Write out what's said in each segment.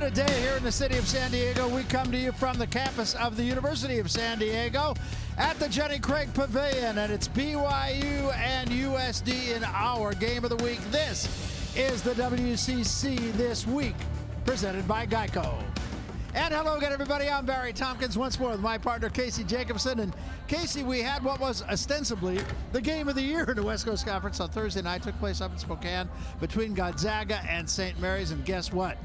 a day here in the city of San Diego. We come to you from the campus of the University of San Diego at the Jenny Craig Pavilion, and it's BYU and USD in our game of the week. This is the WCC This Week, presented by Geico. And hello again, everybody. I'm Barry Tompkins once more with my partner, Casey Jacobson. And Casey, we had what was ostensibly the game of the year in the West Coast Conference on Thursday night. Took place up in Spokane between Gonzaga and St. Mary's. And guess what?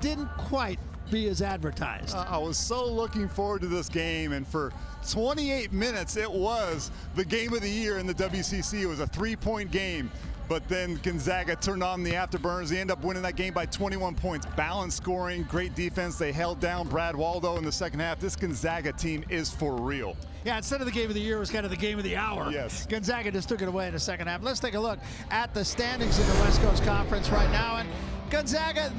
Didn't quite be as advertised. I was so looking forward to this game, and for 28 minutes, it was the game of the year in the WCC. It was a three-point game. But then Gonzaga turned on the afterburners. They end up winning that game by 21 points. Balanced scoring, great defense. They held down Brad Waldo in the second half. This Gonzaga team is for real. Yeah, instead of the game of the year, it was kind of the game of the hour. Yes. Gonzaga just took it away in the second half. Let's take a look at the standings in the West Coast Conference right now. And Gonzaga,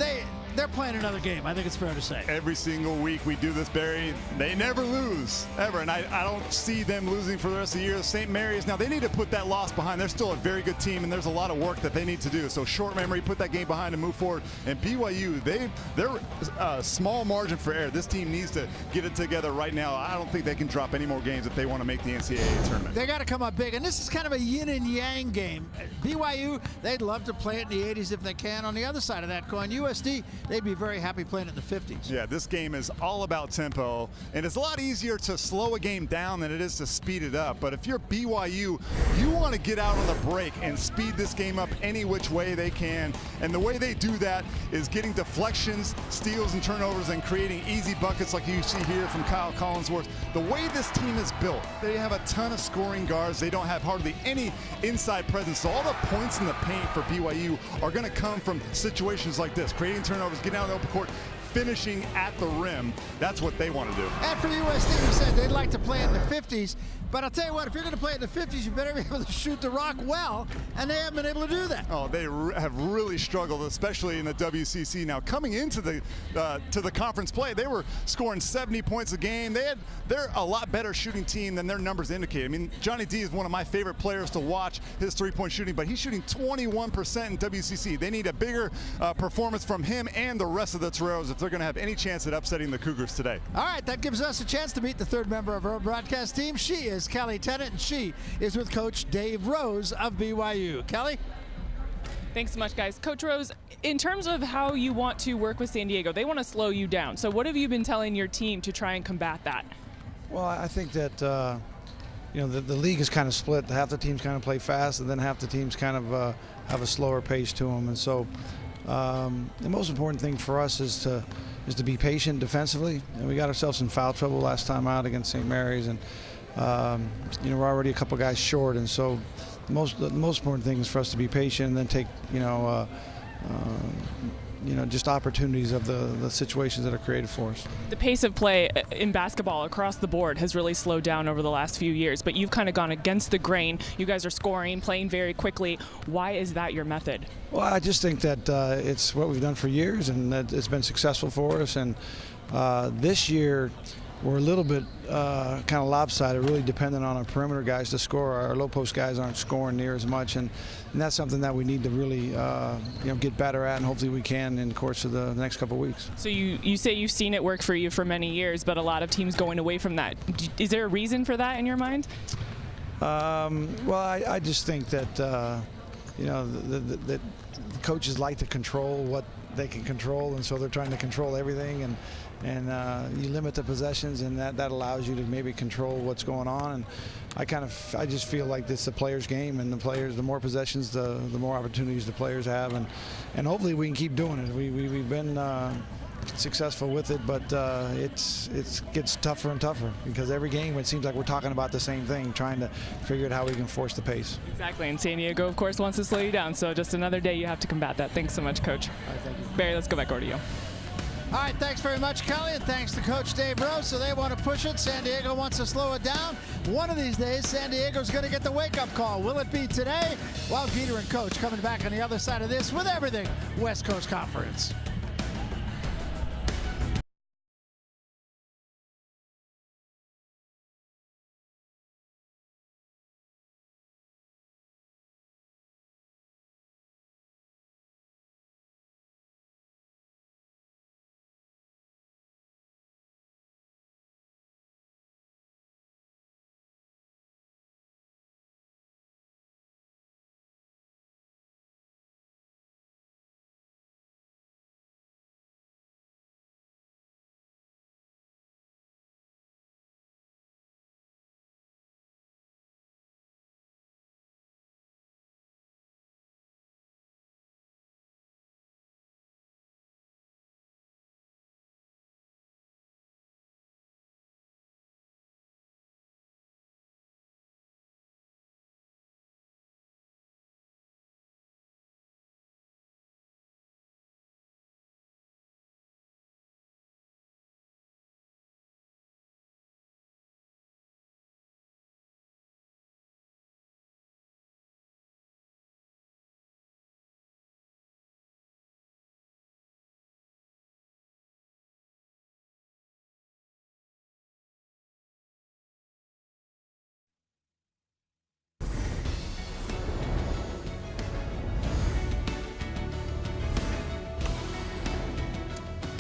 they're playing another game, I think it's fair to say. Every single week we do this, Barry. They never lose, ever. And I don't see them losing for the rest of the year. St. Mary's, now they need to put that loss behind. They're still a very good team, and there's a lot of work that they need to do. So short memory, put that game behind and move forward. And BYU, they're a small margin for error. This team needs to get it together right now. I don't think they can drop any more games if they want to make the NCAA tournament. They got to come up big, and this is kind of a yin and yang game. BYU, they'd love to play it in the 80s if they can. On the other side of that coin, USD, they'd be very happy playing it in the 50s. Yeah, this game is all about tempo, and it's a lot easier to slow a game down than it is to speed it up. But if you're BYU, you want to get out on the break and speed this game up any which way they can. And the way they do that is getting deflections, steals, and turnovers, and creating easy buckets like you see here from Kyle Collinsworth. The way this team is built, they have a ton of scoring guards. They don't have hardly any inside presence. So all the points in the paint for BYU are going to come from situations like this, creating turnovers, getting out of the open court, finishing at the rim. That's what they want to do. And for USD, you said they'd like to play in the 50s. But I'll tell you what, if you're going to play in the 50s, you better be able to shoot the rock well, and they haven't been able to do that. Oh, they have really struggled, especially in the WCC. Now, coming into the to the conference play, they were scoring 70 points a game. They're a lot better shooting team than their numbers indicate. I mean, Johnny D is one of my favorite players to watch his three-point shooting, but he's shooting 21% in WCC. They need a bigger performance from him and the rest of the Toreros if they're going to have any chance at upsetting the Cougars today. All right, that gives us a chance to meet the third member of our broadcast team. She is Kelly Tennant, and she is with Coach Dave Rose of BYU. Kelly? Thanks so much, guys. Coach Rose, in terms of how you want to work with San Diego, they want to slow you down. So what have you been telling your team to try and combat that? Well, I think that you know, the league is kind of split. Half the teams kind of play fast, and then half the teams kind of have a slower pace to them. And so the most important thing for us is to be patient defensively. And we got ourselves in foul trouble last time out against St. Mary's, and you know, we're already a couple guys short. And so the most important thing is for us to be patient and then take you know, just opportunities of the situations that are created for us. The pace of play in basketball across the board has really slowed down over the last few years, but you've kind of gone against the grain. You guys are scoring, playing very quickly. Why is that your method? Well, I just think that it's what we've done for years, and that it's been successful for us. And this year, we're a little bit kind of lopsided, really dependent on our perimeter guys to score. Our low post guys aren't scoring near as much, and that's something that we need to really you know, get better at, and hopefully we can in the course of the next couple of weeks. So you say you've seen it work for you for many years, but a lot of teams going away from that. Is there a reason for that in your mind? Well, I just think that you know, the coaches like to control what they can control, and so they're trying to control everything, and you limit the possessions, and that allows you to maybe control what's going on. And I just feel like this is a player's game, and the more possessions, the more opportunities the players have, and hopefully we can keep doing it. We've been successful with it, but it gets tougher and tougher because every game it seems like we're talking about the same thing, trying to figure out how we can force the pace. Exactly, and San Diego, of course, wants to slow you down, so just another day you have to combat that. Thanks so much, Coach. All right, thank you. Barry, let's go back over to you. All right, thanks very much, Kelly, and thanks to Coach Dave Rose. So they want to push it. San Diego wants to slow it down. One of these days, San Diego's going to get the wake-up call. Will it be today? Well, Peter and Coach coming back on the other side of this with everything West Coast Conference.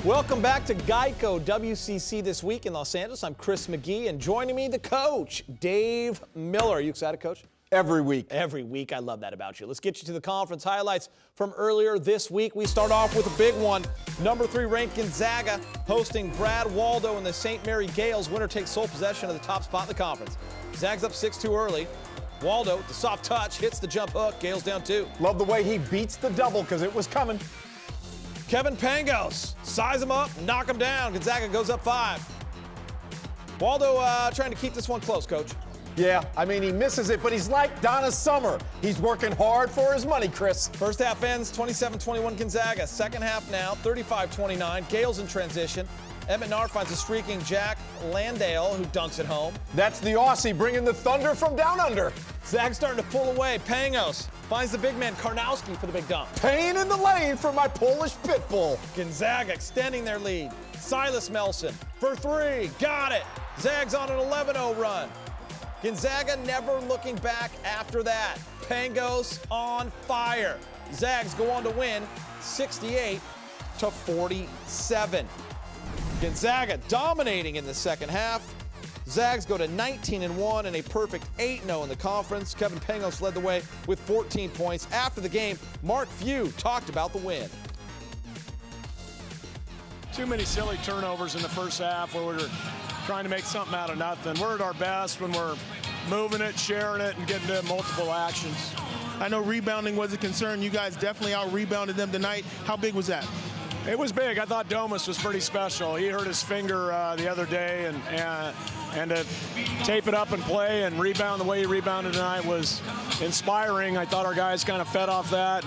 Welcome back to Geico WCC This Week in Los Angeles. I'm Chris McGee, and joining me, the coach, Dave Miller. Are you excited, Coach? Every week. Every week. I love that about you. Let's get you to the conference highlights from earlier this week. We start off with a big one. Number 3 ranked Gonzaga hosting Brad Waldo and the St. Mary Gales. Winner takes sole possession of the top spot in the conference. Zags up 6-2 early. Waldo, the soft touch, hits the jump hook. Gales down 2. Love the way he beats the double because it was coming. Kevin Pangos, size him up, knock him down. Gonzaga goes up 5. Waldo trying to keep this one close, Coach. Yeah, I mean, he misses it, but he's like Donna Summer. He's working hard for his money, Chris. First half ends 27-21 Gonzaga. Second half now 35-29. Gales in transition. Emmett Nar finds a streaking Jack Landale, who dunks it home. That's the Aussie bringing the thunder from down under. Zags starting to pull away. Pangos finds the big man Karnowski for the big dunk. Pain in the lane for my Polish pit bull. Gonzaga extending their lead. Silas Melson for 3. Got it. Zags on an 11-0 run. Gonzaga never looking back after that. Pangos on fire. Zags go on to win 68-47. Gonzaga dominating in the second half. Zags go to 19-1 and a perfect 8-0 in the conference. Kevin Pangos led the way with 14 points. After the game, Mark Few talked about the win. Too many silly turnovers in the first half where we were trying to make something out of nothing. We're at our best when we're moving it, sharing it, and getting to multiple actions. I know rebounding was a concern. You guys definitely out-rebounded them tonight. How big was that? It was big. I thought Domus was pretty special. He hurt his finger the other day, and to tape it up and play and rebound the way he rebounded tonight was inspiring. I thought our guys kind of fed off that,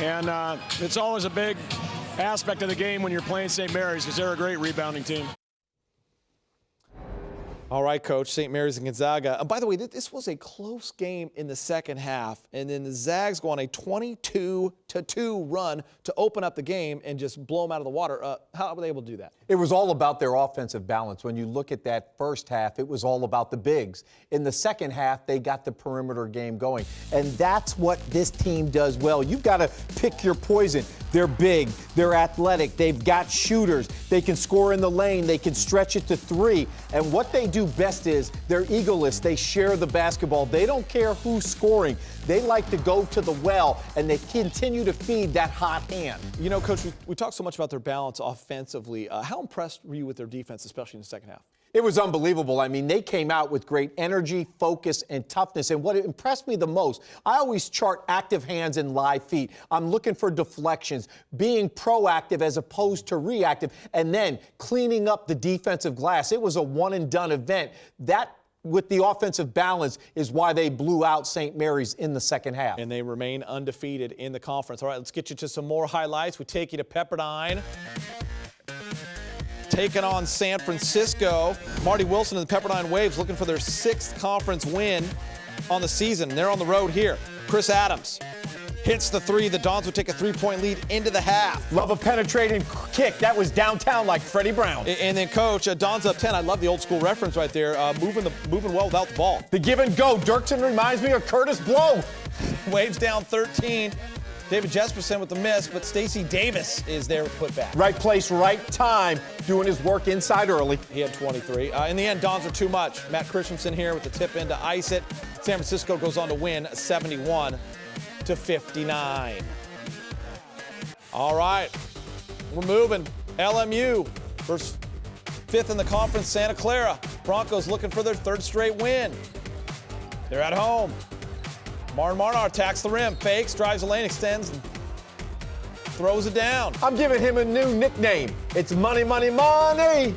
and it's always a big aspect of the game when you're playing St. Mary's because they're a great rebounding team. All right, Coach, St. Mary's and Gonzaga. By the way, this was a close game in the second half, and then the Zags go on a 22-2 run to open up the game and just blow them out of the water. How were they able to do that? It was all about their offensive balance. When you look at that first half, it was all about the bigs. In the second half, they got the perimeter game going, and that's what this team does well. You've got to pick your poison. They're big, they're athletic, they've got shooters, they can score in the lane, they can stretch it to 3. And what they do best is they're egoless, they share the basketball. They don't care who's scoring. They like to go to the well, and they continue to feed that hot hand. You know, Coach, we talked so much about their balance offensively. How impressed were you with their defense, especially in the second half? It was unbelievable. I mean, they came out with great energy, focus, and toughness. And what impressed me the most, I always chart active hands and live feet. I'm looking for deflections, being proactive as opposed to reactive, and then cleaning up the defensive glass. It was a one-and-done event. That, with the offensive balance, is why they blew out St. Mary's in the second half. And they remain undefeated in the conference. All right, let's get you to some more highlights. We take you to Pepperdine, taking on San Francisco. Marty Wilson and the Pepperdine Waves looking for their 6th conference win on the season. They're on the road here. Chris Adams hits the 3. The Dons would take a 3-point lead into the half. Love a penetrating kick. That was downtown like Freddie Brown. And then, Coach, Dons up 10. I love the old school reference right there. Moving well without the ball. The give and go. Dirksen reminds me of Curtis Blow. Waves down 13. David Jesperson with the miss, but Stacey Davis is there with putback. Right place, right time, doing his work inside early. He had 23. In the end, Dons are too much. Matt Christensen here with the tip in to ice it. San Francisco goes on to win 71-59. All right, we're moving. LMU versus 5th in the conference, Santa Clara. Broncos looking for their 3rd straight win. They're at home. Marnar attacks the rim, fakes, drives the lane, extends, and throws it down. I'm giving him a new nickname. It's Money, Money, Money.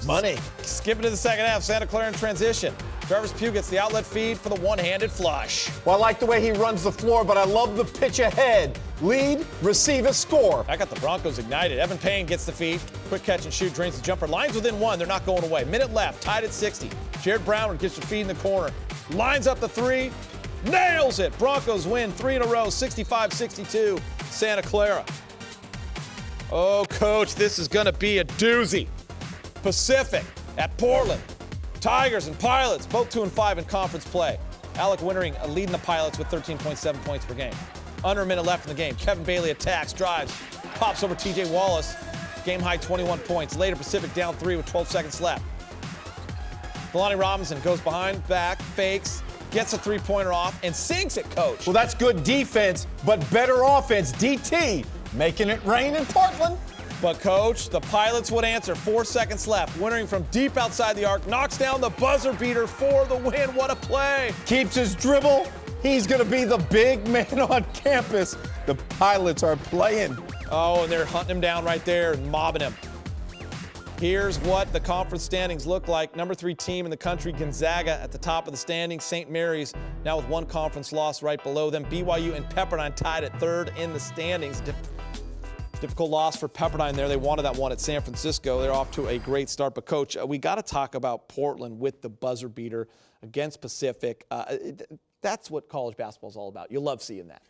Money. Skipping to the second half, Santa Clara in transition. Travis Pugh gets the outlet feed for the one-handed flush. Well, I like the way he runs the floor, but I love the pitch ahead. Lead, receive a score. I got the Broncos ignited. Evan Payne gets the feed. Quick catch and shoot, drains the jumper. Lions within 1. They're not going away. Minute left, tied at 60. Jared Brown gets the feed in the corner. Lines up the 3. Nails it. Broncos win 3 in a row, 65-62, Santa Clara. Oh, Coach, this is going to be a doozy. Pacific at Portland. Tigers and Pilots, both 2-5 in conference play. Alec Wintering leading the Pilots with 13.7 points per game. Under a minute left in the game. Kevin Bailey attacks, drives, pops over TJ Wallace. game-high 21 points. Later, Pacific down 3 with 12 seconds left. Lonnie Robinson goes behind, back, fakes, gets a three-pointer off, and sinks it, Coach. Well, that's good defense, but better offense. DT making it rain in Portland. But, Coach, the Pilots would answer. 4 seconds left. Wintering from deep outside the arc, knocks down the buzzer beater for the win. What a play. Keeps his dribble. He's going to be the big man on campus. The Pilots are playing. Oh, and they're hunting him down right there and mobbing him. Here's what the conference standings look like. Number 3 team in the country, Gonzaga, at the top of the standings. St. Mary's now with 1 conference loss right below them. BYU and Pepperdine tied at 3rd in the standings. Difficult loss for Pepperdine there. They wanted that one at San Francisco. They're off to a great start. But, Coach, we got to talk about Portland with the buzzer beater against Pacific. That's what college basketball is all about. You love seeing that.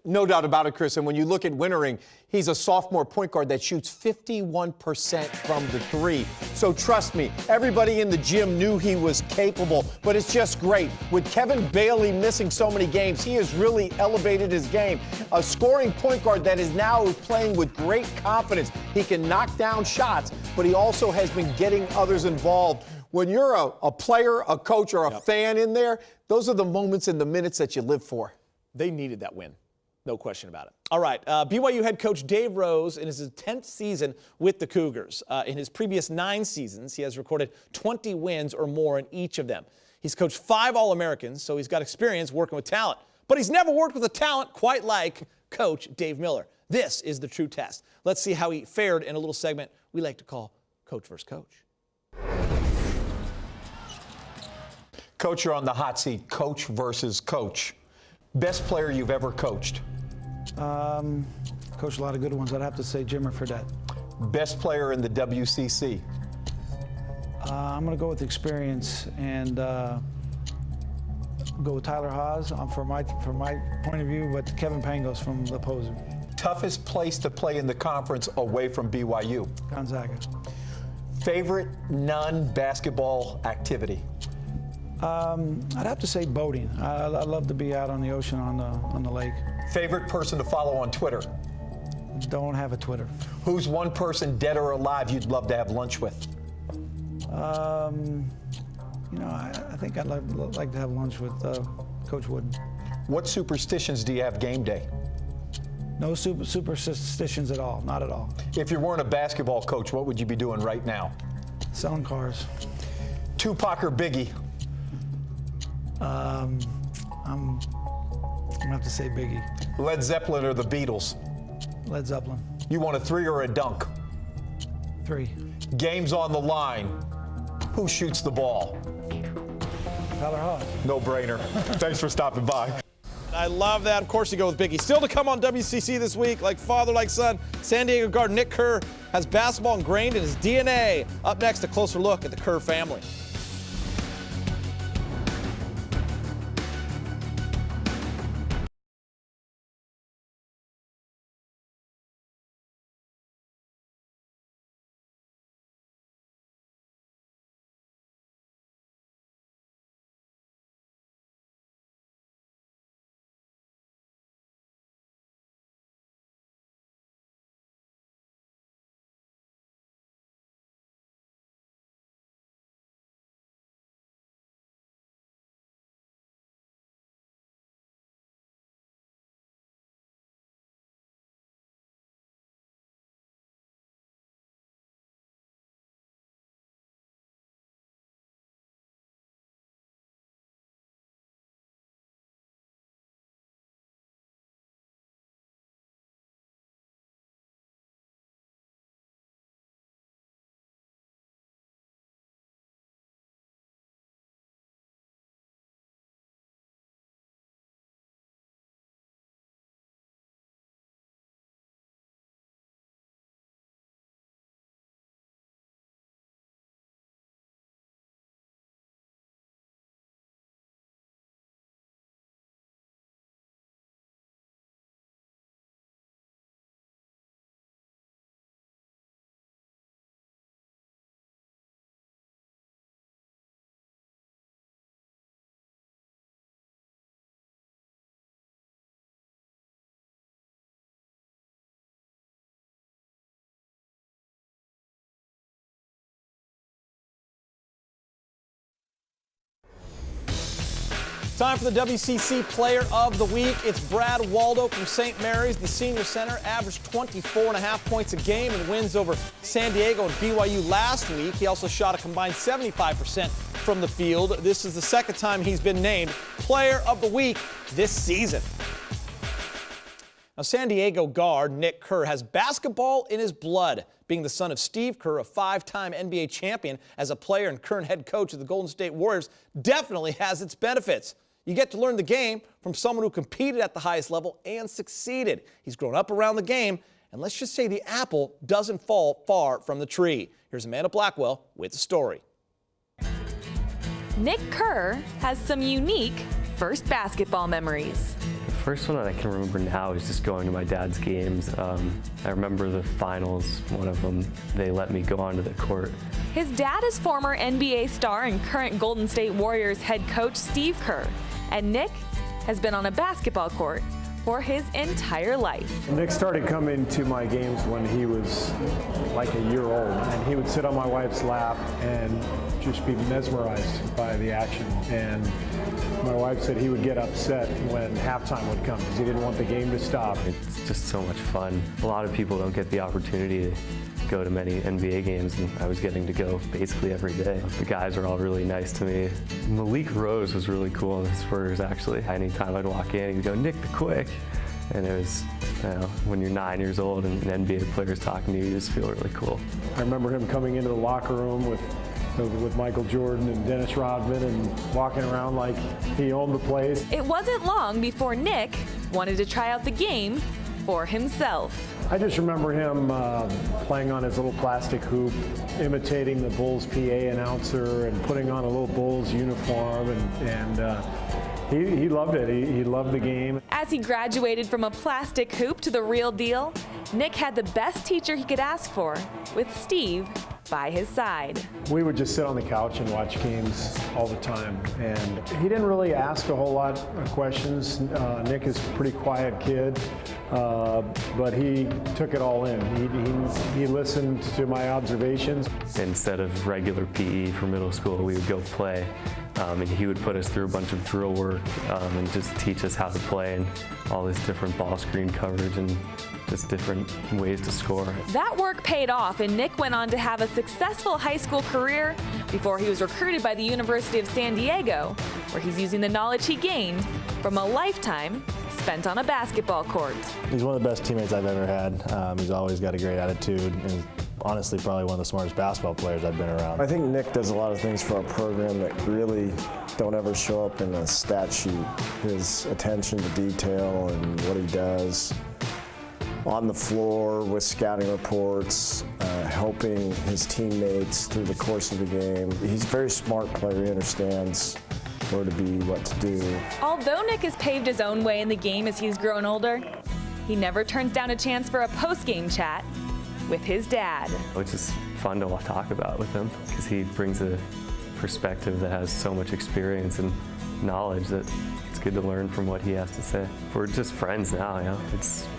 No doubt about it, Chris. And when you look at Wintering, he's a sophomore point guard that shoots 51% from the 3. So trust me, everybody in the gym knew he was capable, but it's just great. With Kevin Bailey missing so many games, he has really elevated his game. A scoring point guard that is now playing with great confidence. He can knock down shots, but he also has been getting others involved. When you're a player, a coach, or a fan in there, those are the moments and the minutes that you live for. They needed that win. No question about it. All right, BYU head coach Dave Rose in his 10th season with the Cougars. In his previous 9 seasons, he has recorded 20 wins or more in each of them. He's coached 5 All-Americans, so he's got experience working with talent. But he's never worked with a talent quite like Coach Dave Miller. This is the true test. Let's see how he fared in a little segment we like to call Coach vs. Coach. Coach, you're on the hot seat. Coach versus coach. Best player you've ever coached? Coached a lot of good ones. I'd have to say Jimmer Fredette. Best player in the WCC? I'm going to go with experience and go with Tyler Haws from my point of view, but Kevin Pangos from the opposing. Toughest place to play in the conference away from BYU? Gonzaga. Favorite non-basketball activity? I'd have to say boating. I love to be out on the ocean on the lake. Favorite person to follow on Twitter? Don't have a Twitter. Who's one person, dead or alive, you'd love to have lunch with? I think I'd like to have lunch with Coach Wooden. What superstitions do you have game day? No superstitions at all. Not at all. If you weren't a basketball coach, what would you be doing right now? Selling cars. Tupac or Biggie? I'm gonna have to say Biggie. Led Zeppelin or the Beatles? Led Zeppelin. You want a 3 or a dunk? 3. Games on the line. Who shoots the ball? Tyler Haws. No brainer. Thanks for stopping by. I love that. Of course you go with Biggie. Still to come on WCC this week, like father, like son, San Diego guard Nick Kerr has basketball ingrained in his DNA. Up next, a closer look at the Kerr family. Time for the WCC Player of the Week. It's Brad Waldo from St. Mary's. The senior center averaged 24.5 points a game in wins over San Diego and BYU last week. He also shot a combined 75% from the field. This is the second time he's been named Player of the Week this season. Now, San Diego guard Nick Kerr has basketball in his blood. Being the son of Steve Kerr, a 5-time NBA champion, as a player and current head coach of the Golden State Warriors, definitely has its benefits. You get to learn the game from someone who competed at the highest level and succeeded. He's grown up around the game, and let's just say the apple doesn't fall far from the tree. Here's Amanda Blackwell with the story. Nick Kerr has some unique first basketball memories. The first one that I can remember now is just going to my dad's games. I remember the finals, one of them, they let me go onto the court. His dad is former NBA star and current Golden State Warriors head coach Steve Kerr. And Nick has been on a basketball court for his entire life. Nick started coming to my games when he was like a year old, and he would sit on my wife's lap and just be mesmerized by the action. And my wife said he would get upset when halftime would come because he didn't want the game to stop. It's just so much fun. A lot of people don't get the opportunity to go to many NBA games, and I was getting to go basically every day. The guys were all really nice to me. Malik Rose was really cool on the Spurs, actually. Anytime I'd walk in, he'd go, "Nick the Quick." And it was, you know, when you're 9 years old and an NBA player's talking to you, you just feel really cool. I remember him coming into the locker room with Michael Jordan and Dennis Rodman and walking around like he owned the place. It wasn't long before Nick wanted to try out the game for himself. I just remember him playing on his little plastic hoop, imitating the Bulls PA announcer and putting on a little Bulls uniform, and he loved it. He loved the game. As he graduated from a plastic hoop to the real deal, Nick had the best teacher he could ask for, with Steve by his side. We would just sit on the couch and watch games all the time, and he didn't really ask a whole lot of questions. Nick is a pretty quiet kid, but he took it all in. He listened to my observations. Instead of regular PE for middle school, we would go play, and he would put us through a bunch of drill work and just teach us how to play and all this different ball screen coverage and just different ways to score. That work paid off, and Nick went on to have a successful high school career before he was recruited by the University of San Diego, where he's using the knowledge he gained from a lifetime spent on a basketball court. He's one of the best teammates I've ever had. He's always got a great attitude, and honestly probably one of the smartest basketball players I've been around. I think Nick does a lot of things for our program that really don't ever show up in a stat sheet. His attention to detail and what he does on the floor with scouting reports, helping his teammates through the course of the game. He's a very smart player. He understands where to be, what to do. Although Nick has paved his own way in the game as he's grown older, he never turns down a chance for a post-game chat with his dad. Which is fun to talk about with him because he brings a perspective that has so much experience and knowledge that it's good to learn from what he has to say. We're just friends now, you know.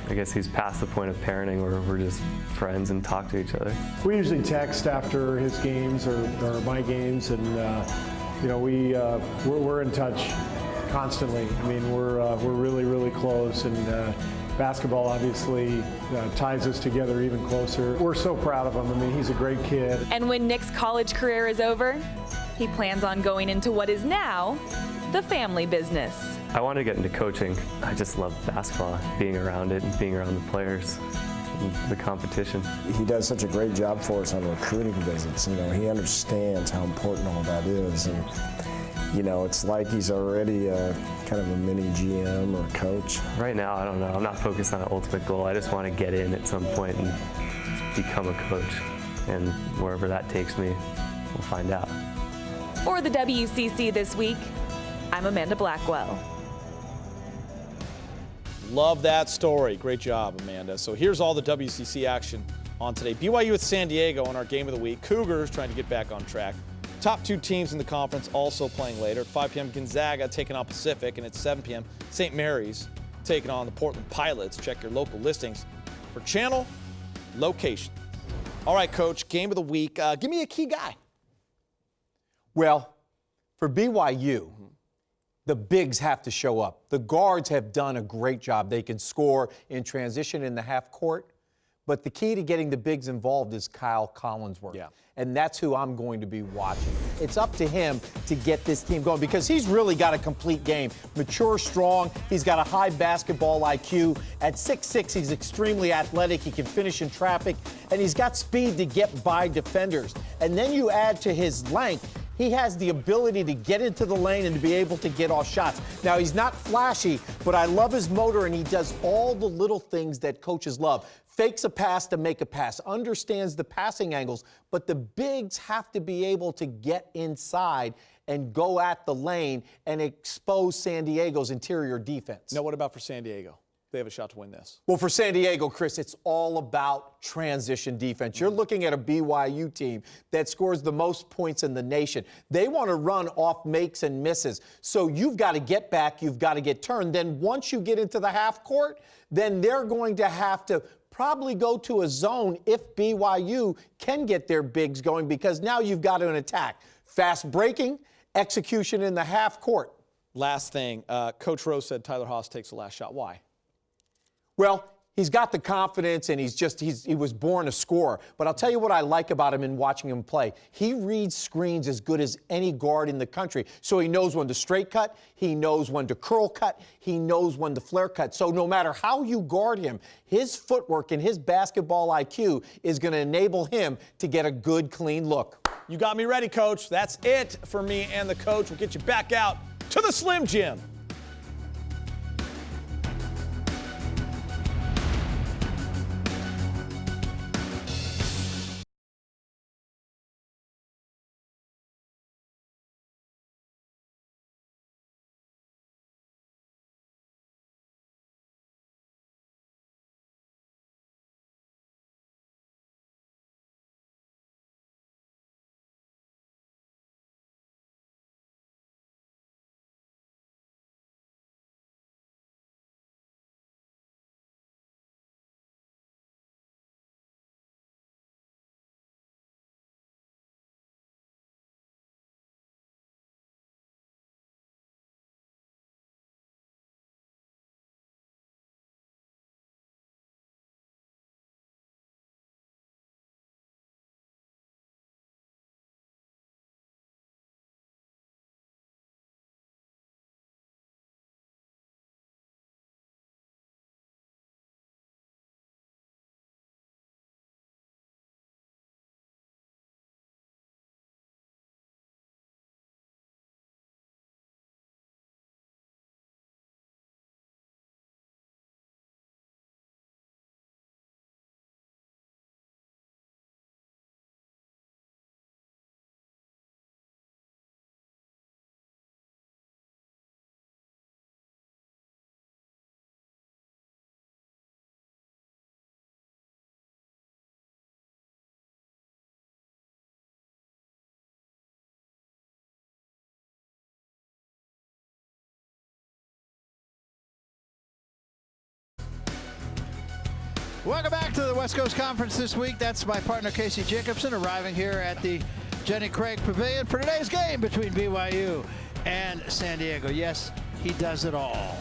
I guess he's past the point of parenting where we're just friends and talk to each other. We usually text after his games or my games, and you know, we're in touch constantly. I mean, we're really, really close, and basketball obviously ties us together even closer. We're so proud of him. I mean, he's a great kid. And when Nick's college career is over, he plans on going into what is now the family business. I wanted to get into coaching. I just love basketball, being around it and being around the players and the competition. He does such a great job for us on recruiting visits. You know, he understands how important all that is. And, you know, it's like he's already kind of a mini GM or coach. Right now, I don't know. I'm not focused on an ultimate goal. I just want to get in at some point and become a coach. And wherever that takes me, we'll find out. For the WCC This Week, I'm Amanda Blackwell. Love that story. Great job, Amanda. So here's all the WCC action on today. BYU with San Diego on our Game of the Week. Cougars trying to get back on track. Top two teams in the conference also playing later. At 5 p.m., Gonzaga taking on Pacific, and at 7 p.m., St. Mary's taking on the Portland Pilots. Check your local listings for channel location. All right, Coach, Game of the Week. Give me a key guy. Well, for BYU, the bigs have to show up. The guards have done a great job. They can score in transition in the half court. But the key to getting the bigs involved is Kyle Collinsworth. Yeah. And that's who I'm going to be watching. It's up to him to get this team going because he's really got a complete game. Mature, strong. He's got a high basketball IQ. At 6'6", he's extremely athletic. He can finish in traffic. And he's got speed to get by defenders. And then you add to his length, he has the ability to get into the lane and to be able to get off shots. Now, he's not flashy, but I love his motor, and he does all the little things that coaches love. Fakes a pass to make a pass, understands the passing angles, but the bigs have to be able to get inside and go at the lane and expose San Diego's interior defense. Now, what about for San Diego? They have a shot to win this. Well, for San Diego, Chris, it's all about transition defense. You're looking at a BYU team that scores the most points in the nation. They want to run off makes and misses. So you've got to get back, you've got to get turned. Then once you get into the half court, then they're going to have to probably go to a zone if BYU can get their bigs going because now you've got an attack. Fast breaking, execution in the half court. Last thing, Coach Rose said Tyler Haas takes the last shot. Why? Well, he's got the confidence, and he was born a scorer. But I'll tell you what I like about him in watching him play. He reads screens as good as any guard in the country. So he knows when to straight cut, he knows when to curl cut, he knows when to flare cut. So no matter how you guard him, his footwork and his basketball IQ is going to enable him to get a good, clean look. You got me ready, Coach. That's it for me and the coach. We'll get you back out to the Slim Jim. Welcome back to the West Coast Conference this week. That's my partner Casey Jacobson arriving here at the Jenny Craig Pavilion for today's game between BYU and San Diego. Yes, he does it all.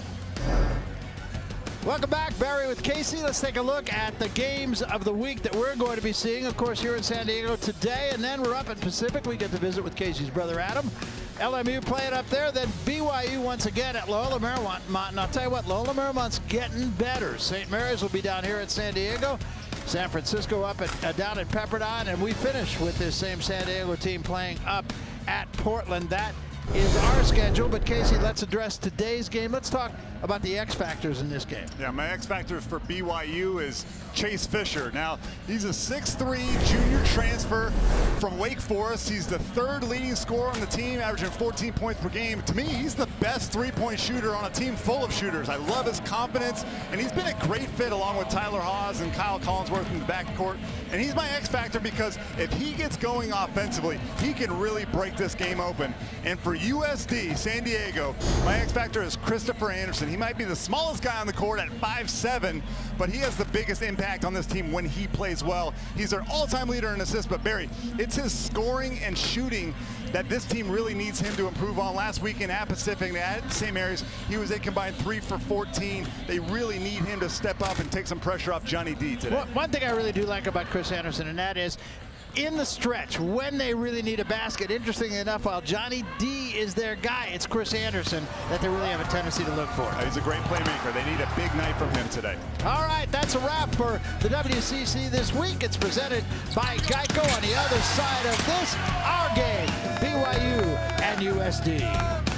Welcome back, Barry with Casey. Let's take a look at the games of the week that we're going to be seeing. Of course, here in San Diego today, and then we're up in Pacific. We get to visit with Casey's brother Adam. LMU playing up there, then BYU once again at Loyola Marymount. And I'll tell you what, Loyola Marymount's getting better. St. Mary's will be down here at San Diego. San Francisco up at down at Pepperdine, and we finish with this same San Diego team playing up at Portland. That is our schedule. But Casey, let's address today's game. Let's talk about the X factors in this game. Yeah, my X factor for BYU is Chase Fisher. Now, he's a 6'3" junior transfer from Wake Forest. He's the third leading scorer on the team, averaging 14 points per game. To me, he's the best three-point shooter on a team full of shooters. I love his confidence, and he's been a great fit along with Tyler Haas and Kyle Collinsworth in the backcourt. And he's my X factor because if he gets going offensively, he can really break this game open. And for USD San Diego, my X factor is Christopher Anderson. He might be the smallest guy on the court at 5'7", but he has the biggest impact on this team when he plays well. He's their all-time leader in assists, but Barry, it's his scoring and shooting that this team really needs him to improve on. Last week in Pacific, at the same areas, he was a combined 3 for 14. They really need him to step up and take some pressure off Johnny D today. Well, one thing I really do like about Chris Anderson, and that is in the stretch when they really need a basket. Interestingly enough, while Johnny D is their guy, it's Chris Anderson that they really have a tendency to look for. He's a great playmaker. They need a big night from him today. All right, that's a wrap for the WCC this week. It's presented by Geico. On the other side of this, our game, BYU and USD.